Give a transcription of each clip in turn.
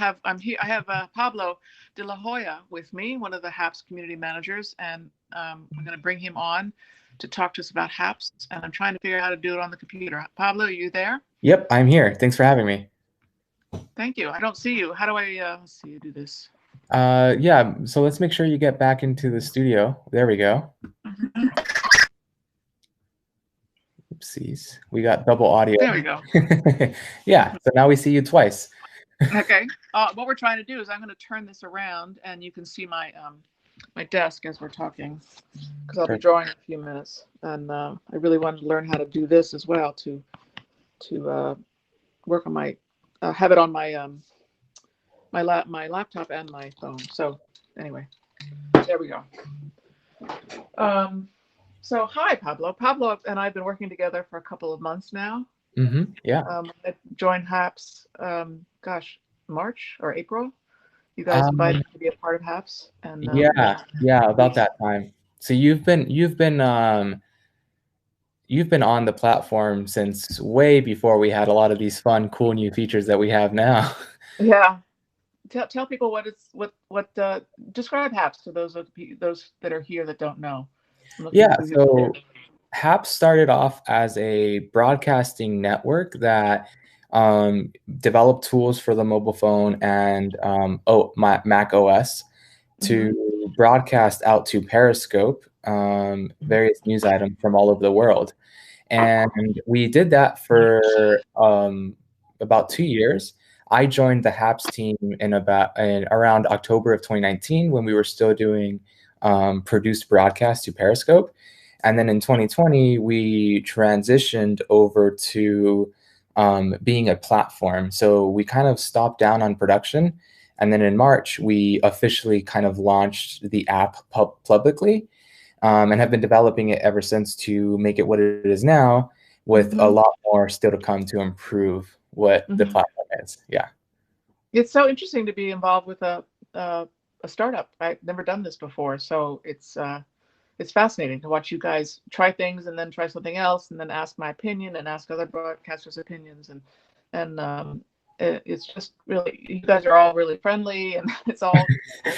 I'm here. I have Pablo de la Hoya with me, one of the Happs community managers, and I'm going to bring him on to talk to us about Happs. And I'm trying to figure out how to do it on the computer. Pablo, are you there? Yep, I'm here. Thanks for having me. Thank you. I don't see you. How do I see you do this? Yeah, so let's make sure you get back into the studio. There we go. Mm-hmm. Oopsies. We got double audio. There we go. Yeah, so now we see you twice. Okay. What we're trying to do is I'm going to turn this around, and you can see my my desk as we're talking, because I'll be drawing in a few minutes, and I really wanted to learn how to do this as well to work on my have it on my my laptop and my phone. So anyway, there we go. So hi, Pablo. Pablo and I have been working together for a couple of months now. Yeah. I joined Happs, gosh, March or April. You guys invited me to be a part of Happs, and yeah, about that time. So you've been on the platform since way before we had a lot of these fun, cool new features that we have now. Yeah. Tell people what describe Happs to those that are here that don't know. Yeah, so Happs started off as a broadcasting network that developed tools for the mobile phone and Mac OS to broadcast out to Periscope various news items from all over the world. And we did that for about 2 years. I joined the Happs team in around October of 2019 when we were still doing produced broadcast to Periscope. And then in 2020, we transitioned over to being a platform. So we kind of stopped down on production. And then in March, we officially kind of launched the app publicly and have been developing it ever since to make it what it is now, with a lot more still to come to improve what the platform is. Yeah. It's so interesting to be involved with a startup. I've never done this before, so it's fascinating to watch you guys try things and then try something else and then ask my opinion and ask other broadcasters' opinions, and it's just really, you guys are all really friendly, and it's all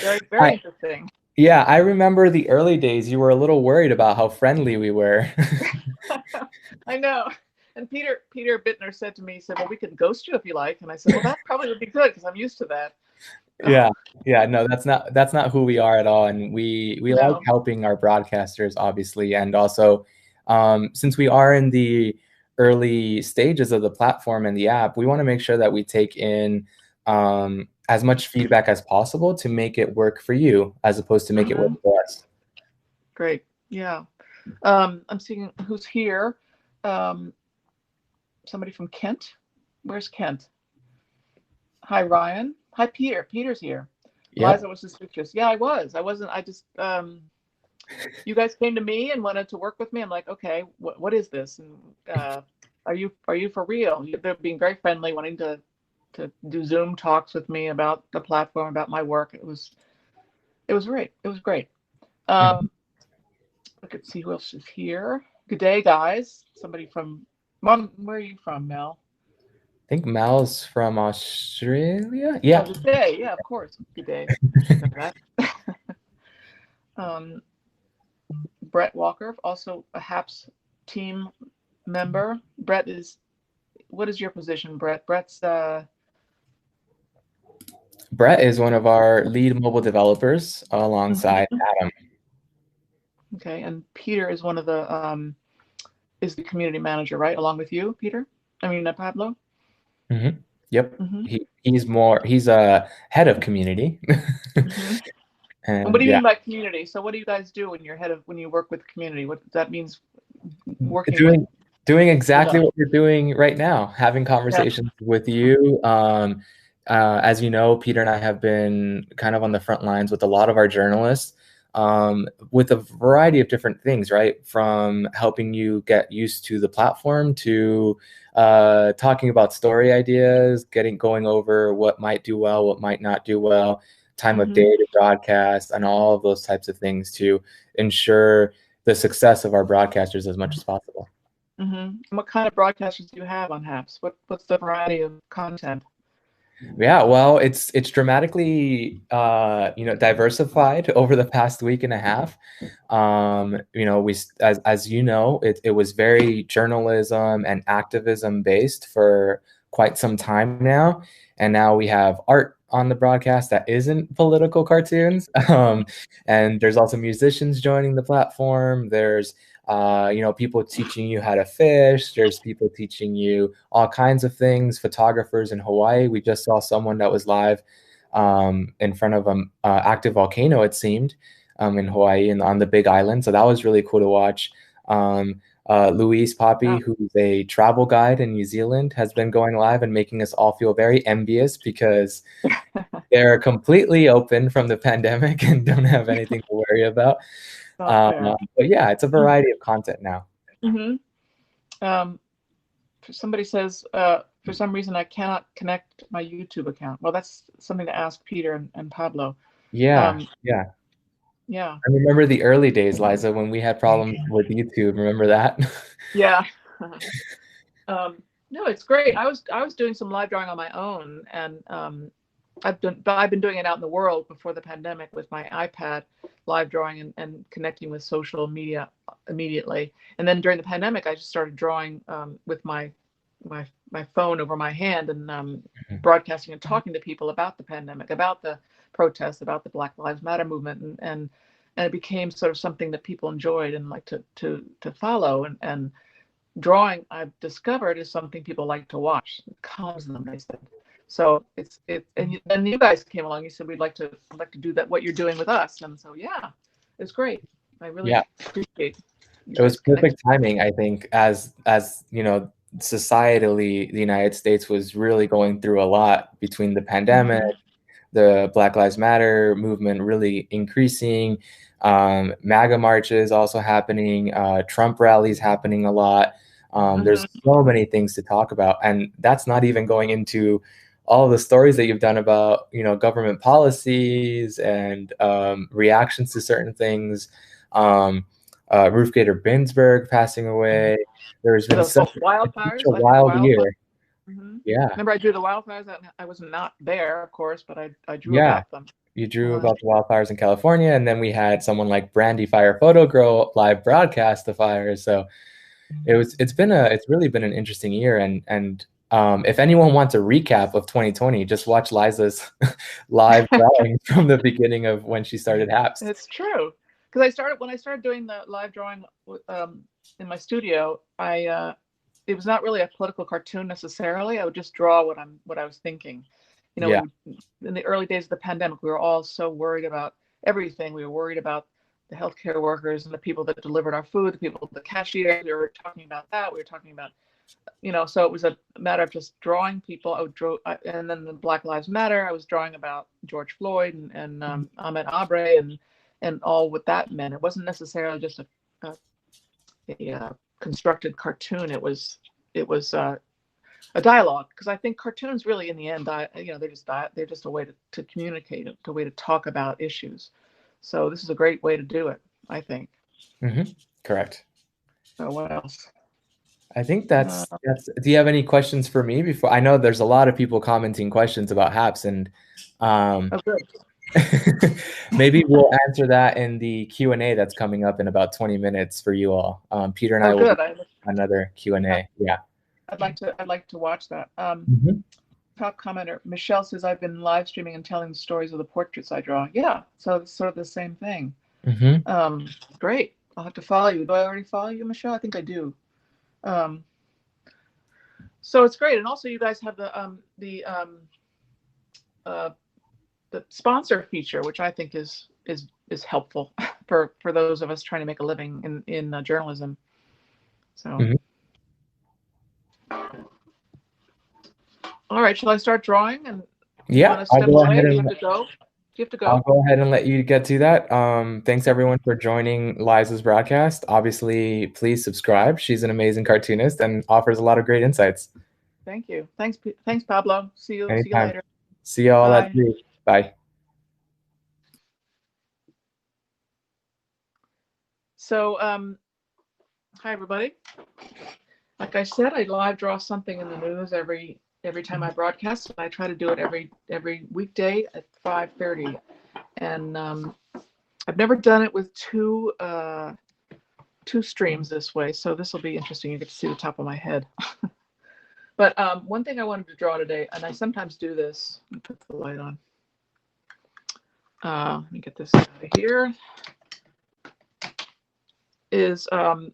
very, very interesting. Yeah, I remember the early days. You were a little worried about how friendly we were. I know. And Peter Bittner said to me, he said, "Well, we can ghost you if you like." And I said, "Well, that probably would be good because I'm used to that." Yeah, no, that's not who we are at all. And we like helping our broadcasters, obviously, and also since we are in the early stages of the platform and the app, we want to make sure that we take in as much feedback as possible to make it work for you, as opposed to make it work for us. Great. Yeah. I'm seeing who's here. Somebody from Kent. Where's Kent? Hi, Ryan. Hi, Peter. Peter's here. Yep. Liza was suspicious. Yeah, I was. I wasn't. I just, you guys came to me and wanted to work with me. I'm like, okay, what is this? And are you for real? They're being very friendly, wanting to do Zoom talks with me about the platform, about my work. It was great. It was great. Let's see who else is here. Good day, guys. Somebody from, Mom, where are you from, Mel? I think Mel's from Australia. Yeah. Oh, good day. Yeah, of course. Good day. Brett Walker, also a Happs team member. Brett is, what is your position, Brett? Brett is one of our lead mobile developers alongside Adam. Okay, and Peter is one of the is the community manager, right? Along with you, Peter? I mean, Pablo? Yep. He's a head of community. And what do you mean by community? So what do you guys do when you work with the community? What that means? Doing exactly what we're doing right now, having conversations with you. As you know, Peter and I have been kind of on the front lines with a lot of our journalists, with a variety of different things, right? From helping you get used to the platform to talking about story ideas, going over what might do well, what might not do well, time of day to broadcast, and all of those types of things to ensure the success of our broadcasters as much as possible. What kind of broadcasters do you have on Happs? What's the variety of content? Yeah, well, it's dramatically diversified over the past week and a half. We as you know, it was very journalism and activism based for quite some time now, and now we have art on the broadcast that isn't political cartoons. And there's also musicians joining the platform. There's people teaching you how to fish. There's people teaching you all kinds of things. Photographers in Hawaii. We just saw someone that was live in front of an active volcano, it seemed, in Hawaii and on the Big Island. So that was really cool to watch. Louise Poppy, Wow. who's a travel guide in New Zealand, has been going live and making us all feel very envious because they're completely open from the pandemic and don't have anything to worry about. Not fair. But yeah, it's a variety of content now. Mm-hmm. Somebody says, for some reason, I cannot connect my YouTube account. Well, that's something to ask Peter and Pablo. Yeah, yeah. Yeah. I remember the early days, Liza, when we had problems with YouTube. Remember that? Yeah. No, it's great. I was doing some live drawing on my own, and I've been doing it out in the world before the pandemic with my iPad, live drawing and connecting with social media immediately. And then during the pandemic, I just started drawing with my phone over my hand and broadcasting and talking to people about the pandemic, about the protests, about the Black Lives Matter movement, and it became sort of something that people enjoyed and like to follow. And drawing, I've discovered, is something people like to watch. It calms them, they said. So and then you guys came along. You said we'd like to do that, what you're doing with us, and so yeah, it's great. I really appreciate. It was perfect timing, I think, as societally, the United States was really going through a lot between the pandemic, the Black Lives Matter movement really increasing, MAGA marches also happening, Trump rallies happening a lot. There's so many things to talk about, and that's not even going into all the stories that you've done about government policies and reactions to certain things. Ruth Gator Binsberg passing away. There's been such a wild year. Yeah. Remember, I drew the wildfires. I was not there, of course, but I drew Yeah. about them. You drew about the wildfires in California, and then we had someone like Brandy Fire Photo Girl live broadcast the fires. So it's really been an interesting year. And if anyone wants a recap of 2020, just watch Liza's live drawing from the beginning of when she started Happs. It's true, because when I started doing the live drawing in my studio, it was not really a political cartoon necessarily. I would just draw what I was thinking. In the early days of the pandemic, we were all so worried about everything. We were worried about the healthcare workers and the people that delivered our food, the cashiers. We were talking about that. We were talking about, so it was a matter of just drawing people. And then the Black Lives Matter, I was drawing about George Floyd and Ahmaud Arbery and all what that meant. It wasn't necessarily just a constructed cartoon. It was a dialogue, because I think cartoons really, in the end, they're just a way to communicate, a way to talk about issues. So this is a great way to do it, I think. Correct. So what else? I think that's. Do you have any questions for me before? I know there's a lot of people commenting questions about Happs, and maybe we'll answer that in the Q&A that's coming up in about 20 minutes for you all. Peter and I will do another Q&A. Yeah. I'd like to watch that. Top commenter Michelle says, I've been live streaming and telling the stories of the portraits I draw. Yeah, so it's sort of the same thing. Great. I'll have to follow you. Do I already follow you, Michelle? I think I do. So it's great, and also you guys have the sponsor feature, which I think is helpful for those of us trying to make a living in journalism. So. All right, shall I start drawing? And I'll go ahead and you have to go. Do you have to go? I'll go ahead and let you get to that. Thanks everyone for joining Liza's broadcast. Obviously, please subscribe. She's an amazing cartoonist and offers a lot of great insights. Thank you. Thanks, Pablo. See you later. See you all at 3. Bye. So, hi everybody. Like I said, I live draw something in the news every every time I broadcast. I try to do it every weekday at 5:30, and I've never done it with two streams this way, so this will be interesting. You get to see the top of my head. But one thing I wanted to draw today, and I sometimes do this. Let me put the light on. Let me get this out of here. Is can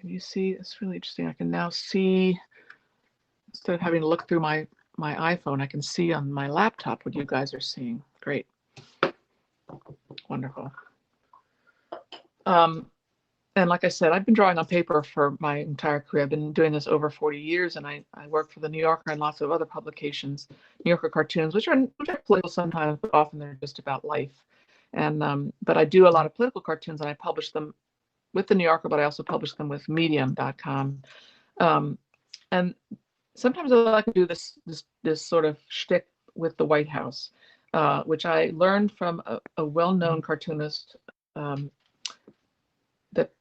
you see? It's really interesting. I can now see, instead of having to look through my iPhone, I can see on my laptop what you guys are seeing. Great. Wonderful. And like I said, I've been drawing on paper for my entire career. I've been doing this over 40 years, and I work for the New Yorker and lots of other publications, New Yorker cartoons, which are political sometimes, but often they're just about life. And but I do a lot of political cartoons, and I publish them with the New Yorker, but I also publish them with Medium.com. And sometimes I like to do this sort of shtick with the White House, which I learned from a well-known cartoonist that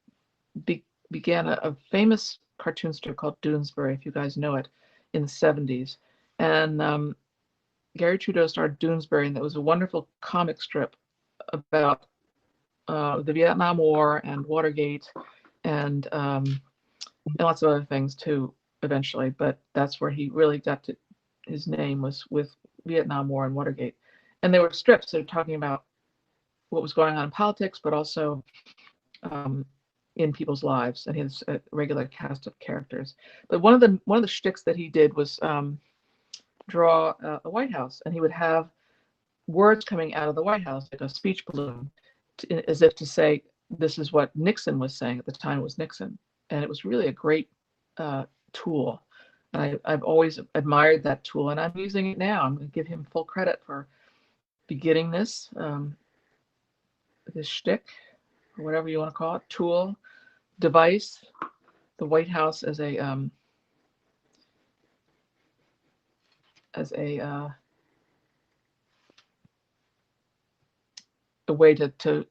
began a famous cartoon strip called Doonesbury, if you guys know it, in the 70s. And Gary Trudeau started Doonesbury, and it was a wonderful comic strip about the Vietnam War and Watergate and lots of other things too, eventually. But that's where he really got to his name, was with Vietnam War and Watergate. And they were strips that were talking about what was going on in politics, but also in people's lives, and he has a regular cast of characters. But one of the shticks that he did was draw a White House, and he would have words coming out of the White House, like a speech balloon, as if to say, this is what Nixon was saying. At the time, it was Nixon, and it was really a great tool. And I've always admired that tool, and I'm using it now. I'm going to give him full credit for beginning this shtick, or whatever you want to call it, tool, device, the White House as a way to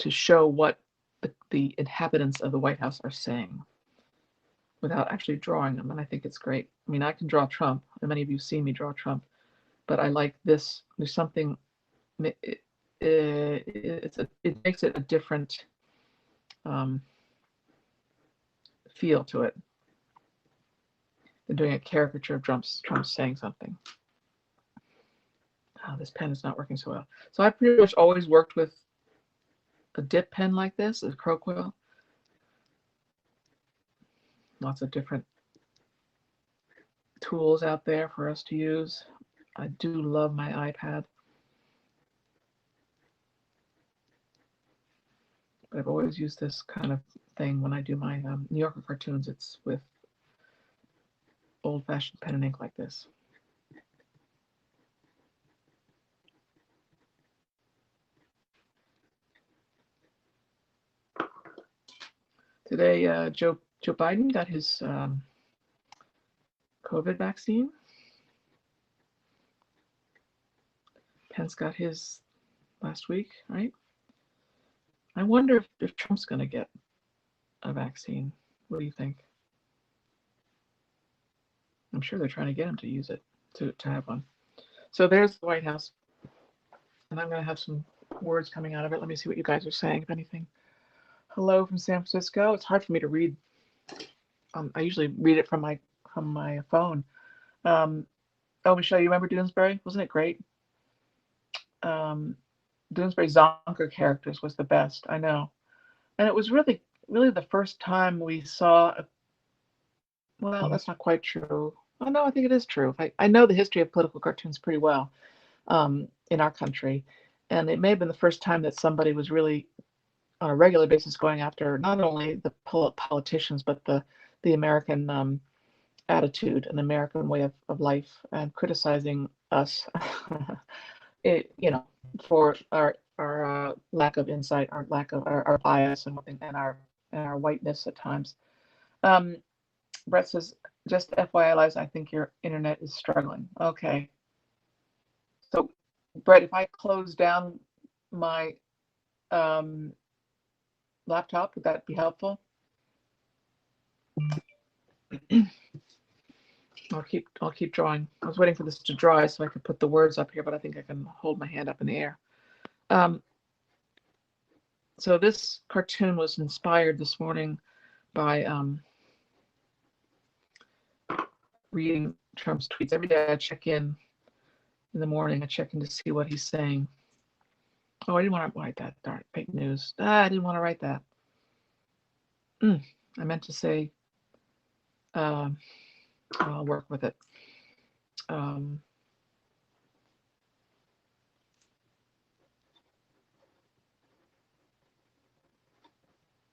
show what the inhabitants of the White House are saying without actually drawing them. And I think it's great. I mean, I can draw Trump, and many of you have seen me draw Trump, but I like this. There's something, it makes it a different feel to it than doing a caricature of Trump saying something. Oh, this pen is not working so well. So I pretty much always worked with a dip pen like this, a crow quill. Lots of different tools out there for us to use. I do love my iPad, but I've always used this kind of thing when I do my New Yorker cartoons. It's with old-fashioned pen and ink like this. Today, Joe Biden got his COVID vaccine. Pence got his last week, right? I wonder if Trump's going to get a vaccine. What do you think? I'm sure they're trying to get him to use it, to have one. So there's the White House. And I'm going to have some words coming out of it. Let me see what you guys are saying, if anything. Hello from San Francisco. It's hard for me to read. I usually read it from my phone. Oh, Michelle, you remember Doonesbury? Wasn't it great? Doonesbury Zonker characters was the best. I know. And it was really the first time we saw well, that's not quite true. Oh, no, I think it is true. I know the history of political cartoons pretty well in our country. And it may have been the first time that somebody was really on a regular basis going after not only the politicians, but the American attitude and American way of life, and criticizing us, for our lack of insight, our lack of our bias and our whiteness at times. Brett says, just FYI, Liza, I think your internet is struggling. Okay. So, Brett, if I close down my laptop, would that be helpful? I'll keep drawing. I was waiting for this to dry so I could put the words up here, but I think I can hold my hand up in the air. So this cartoon was inspired this morning by reading Trump's tweets. Every day I check in the morning. I check in to see what he's saying. Oh, I didn't want to write that. Darn, fake news. I didn't want to write that. I meant to say, I'll work with it.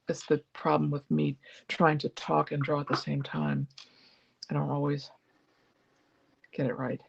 It's the problem with me trying to talk and draw at the same time. I don't always get it right.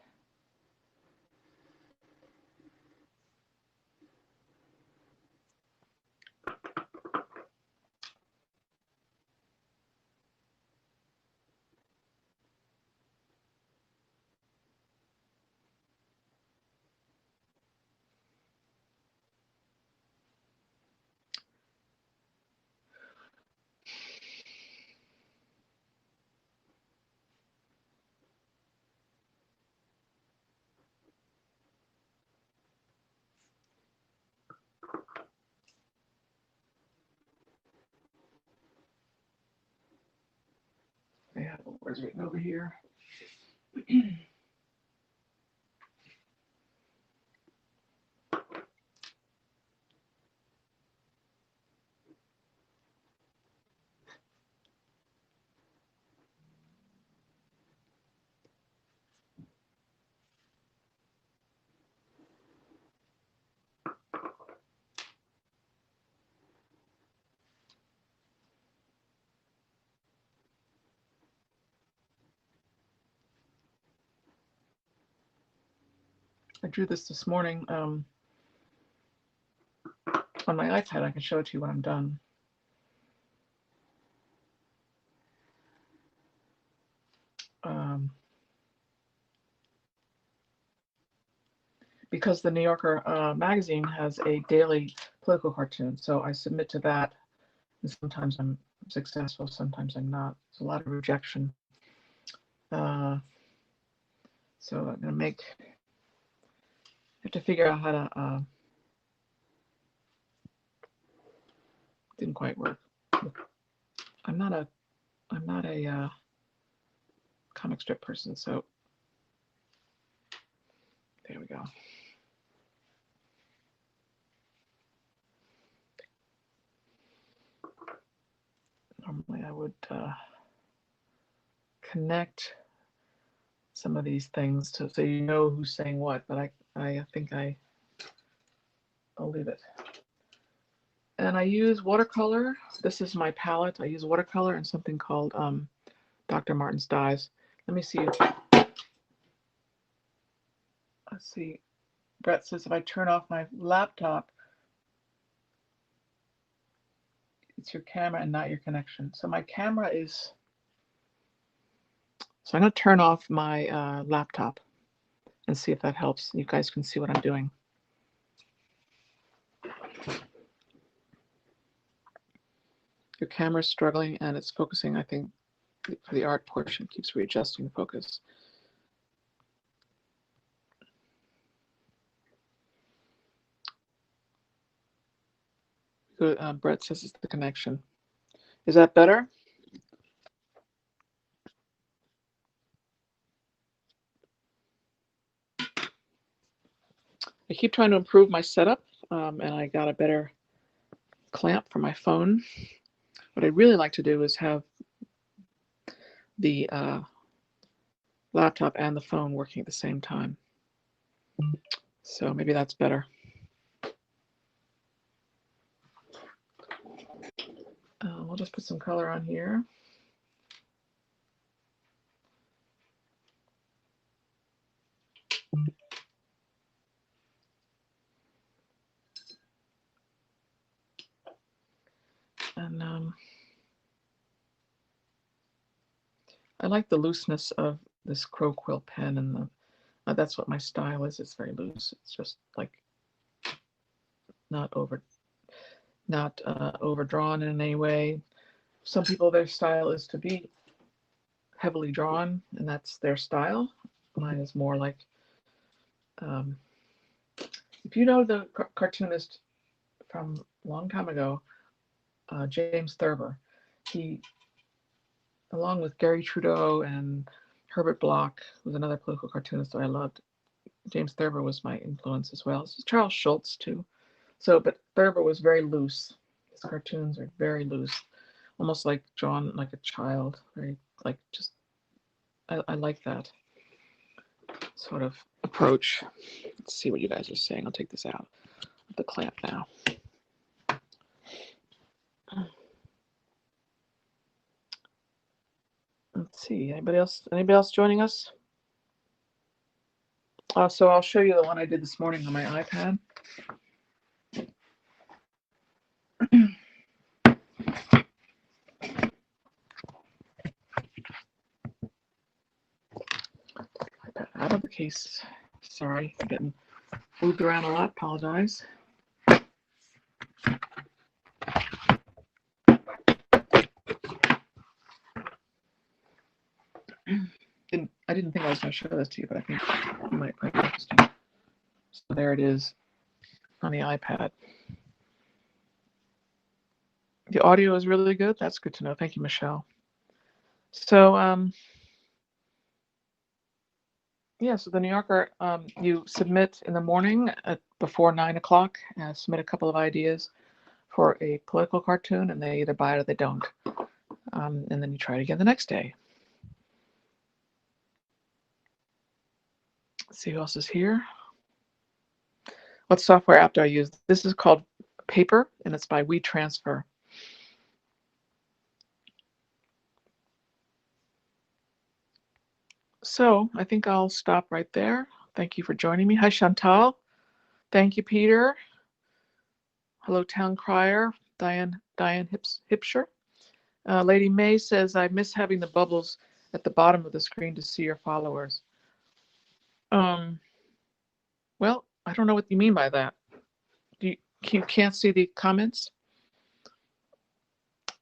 I have the words written over here. I drew this morning on my iPad. I can show it to you when I'm done. Because the New Yorker magazine has a daily political cartoon, so I submit to that, and sometimes I'm successful, sometimes I'm not. There's a lot of rejection. So I'm gonna have to figure out how to. Didn't quite work. I'm not a comic strip person, so there we go. Normally I would connect some of these things so you know who's saying what, but I think I'll leave it. And I use watercolor. This is my palette. I use watercolor and something called Dr. Martin's Dyes. Let me see. Let's see. Brett says if I turn off my laptop, it's your camera and not your connection. So my camera is. So I'm going to turn off my laptop and see if that helps. You guys can see what I'm doing. Your camera's struggling and it's focusing, I think, for the art portion. It keeps readjusting the focus. Good. Brett says it's the connection. Is that better? I keep trying to improve my setup, and I got a better clamp for my phone. What I'd really like to do is have the laptop and the phone working at the same time. So maybe that's better. We'll just put some color on here. And I like the looseness of this crow quill pen, and that's what my style is. It's very loose. It's just like not overdrawn in any way. Some people, their style is to be heavily drawn, and that's their style. Mine is more like, if you know the cartoonist from a long time ago, James Thurber, he, along with Gary Trudeau and Herbert Bloch, was another political cartoonist that I loved. James Thurber was my influence as well. So Charles Schultz too. So, but Thurber was very loose. His cartoons are very loose, almost like drawn like a child. Very like just. I like that sort of approach. Let's see what you guys are saying. I'll take this out of the clamp now. Let's see. Anybody else joining us? So I'll show you the one I did this morning on my iPad. iPad out of the case. Sorry, I'm getting moved around a lot. Apologize. I didn't think I was going to show this to you, but I think you might find it interesting. So there it is on the iPad. The audio is really good. That's good to know. Thank you, Michelle. So, so the New Yorker, you submit in the morning before 9 o'clock, submit a couple of ideas for a political cartoon, and they either buy it or they don't. And then you try it again the next day. Let's see who else is here. What software app do I use? This is called Paper, and it's by WeTransfer. So I think I'll stop right there. Thank you for joining me. Hi, Chantal. Thank you, Peter. Hello, Town Crier. Diane Hipsher. Lady May says, I miss having the bubbles at the bottom of the screen to see your followers. Well, I don't know what you mean by that. You can't see the comments?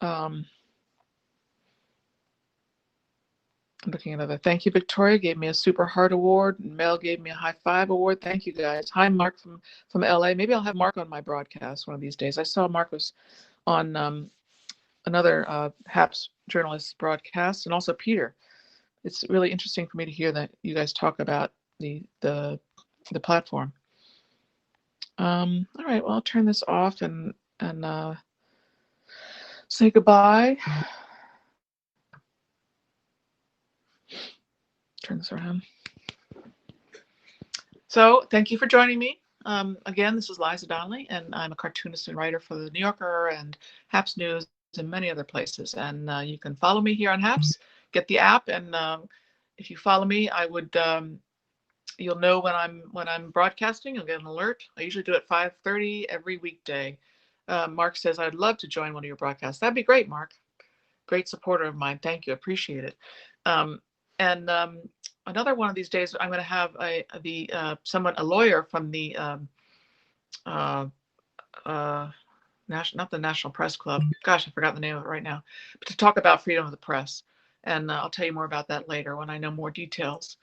I'm looking at another. Thank you, Victoria. Gave me a Super Heart Award. And Mel gave me a High Five Award. Thank you, guys. Hi, Mark from LA. Maybe I'll have Mark on my broadcast one of these days. I saw Mark was on another Happs journalist broadcast, and also Peter. It's really interesting for me to hear that you guys talk about the platform. All right, well, I'll turn this off and say goodbye. Turn this around. So thank you for joining me. Again, this is Liza Donnelly, and I'm a cartoonist and writer for the New Yorker and Happs News and many other places. And you can follow me here on Happs, get the app, and if you follow me, I would you'll know when I'm broadcasting. You'll get an alert. I usually do it at 5:30 every weekday. Mark says, I'd love to join one of your broadcasts. That'd be great, Mark. Great supporter of mine. Thank you. Appreciate it. Another one of these days, I'm going to have a lawyer from the not the National Press Club. Gosh, I forgot the name of it right now. But to talk about freedom of the press, and I'll tell you more about that later when I know more details.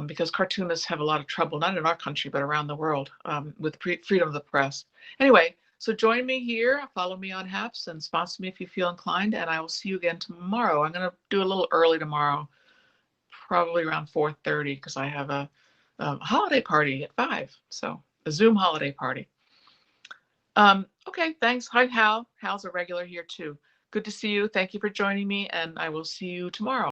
Because cartoonists have a lot of trouble, not in our country, but around the world, with freedom of the press. Anyway, so join me here, follow me on Happs, and sponsor me if you feel inclined, and I will see you again tomorrow. I'm going to do a little early tomorrow, probably around 4:30, because I have a holiday party at 5, so a Zoom holiday party. Okay, thanks. Hi, Hal. Hal's a regular here, too. Good to see you. Thank you for joining me, and I will see you tomorrow.